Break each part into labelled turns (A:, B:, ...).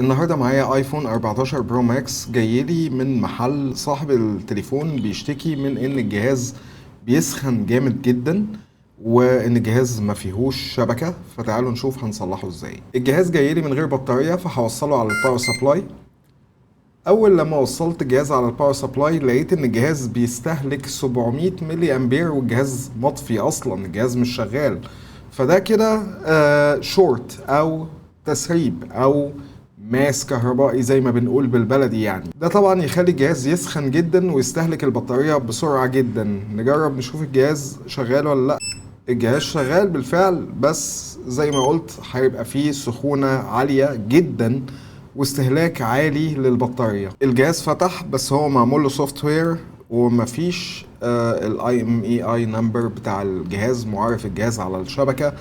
A: النهارده معايا ايفون 14 برو ماكس جايلي من محل. صاحب التليفون بيشتكي من ان الجهاز بيسخن جامد جدا وان الجهاز ما فيهوش شبكة، فتعالوا نشوف هنصلحه ازاي. الجهاز جايلي من غير بطارية، فهوصله على الباور سبلاي. اول لما وصلت الجهاز على الباور سبلاي لقيت ان الجهاز بيستهلك 700 ملي امبير والجهاز مطفي اصلا، الجهاز مش شغال. فده كده شورت او تسريب او ماس كهربائي زي ما بنقول بالبلدي يعني. ده طبعا يخلي الجهاز يسخن جدا ويستهلك البطارية بسرعة جدا. نجرب نشوف الجهاز شغال ولا لا. الجهاز شغال بالفعل، بس زي ما قلت هيبقى فيه سخونة عالية جدا واستهلاك عالي للبطارية. الجهاز فتح بس هو معمول له سوفت وير ومفيش الاي ام اي اي نمبر بتاع الجهاز، معرف الجهاز على الشبكة،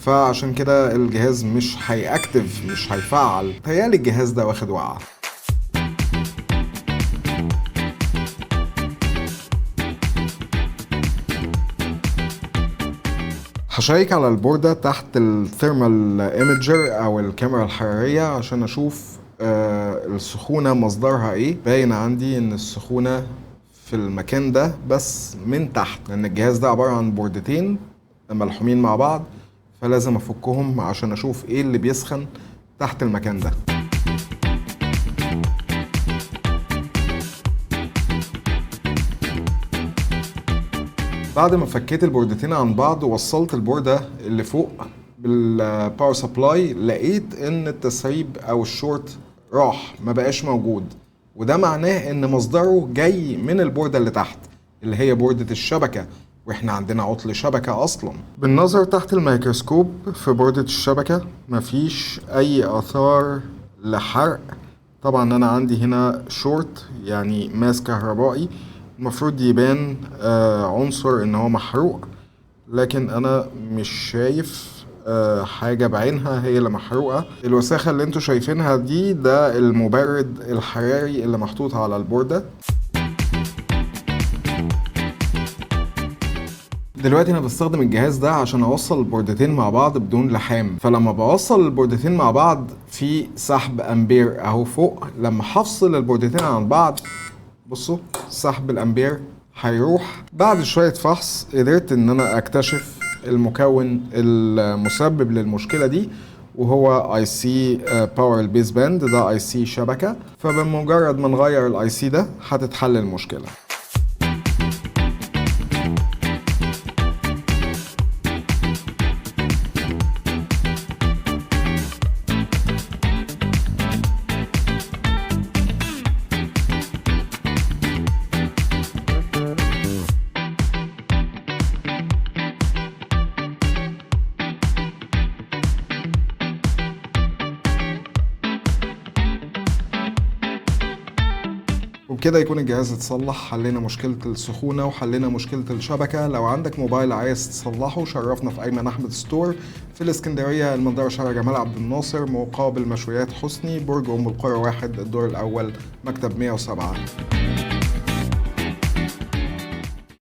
A: فعشان كده الجهاز مش هيأكتف، مش هيفعل. تهيألي الجهاز ده واخد وقعة. هشيك على البوردة تحت الثيرمال ايمجر او الكاميرا الحرارية عشان اشوف السخونة مصدرها ايه. باين عندي ان السخونة في المكان ده بس من تحت، لان الجهاز ده عبارة عن بوردتين ملحومين مع بعض، فلازم افكهم عشان اشوف ايه اللي بيسخن تحت المكان ده. بعد ما فكيت البوردتين عن بعض ووصلت البوردة اللي فوق بالباور سبلاي، لقيت ان التسريب او الشورت راح، ما بقاش موجود. وده معناه ان مصدره جاي من البوردة اللي تحت اللي هي بوردة الشبكة، واحنا عندنا عطل شبكة اصلا. بالنظر تحت الميكروسكوب في بوردة الشبكة مفيش اي اثار لحرق. طبعا انا عندي هنا شورت يعني ماس كهربائي، المفروض يبان عنصر ان هو محروق، لكن انا مش شايف حاجة بعينها هي اللي محروقة. الوساخة اللي انتوا شايفينها دي ده المبرد الحراري اللي محطوط على البوردة. دلوقتي انا بستخدم الجهاز ده عشان اوصل البوردتين مع بعض بدون لحام، فلما بوصل البوردتين مع بعض في سحب امبير اهو فوق. لما هفصل البوردتين عن بعض بصوا سحب الامبير هيروح. بعد شوية فحص قدرت ان انا اكتشف المكون المسبب للمشكلة دي، وهو اي سي باور البيس باند. ده اي سي شبكة، فبمجرد ما نغير الاي سي ده هتتحل المشكلة. وبكده يكون الجهاز اتصلح. حلينا مشكلة السخونة وحلينا مشكلة الشبكة. لو عندك موبايل عايز تصلحه شرفنا في أيمن أحمد ستور في الإسكندرية، المنظرة شارع جمال عبد الناصر مقابل مشويات حسني، برج أم القرى 1، الدور الأول، مكتب 107.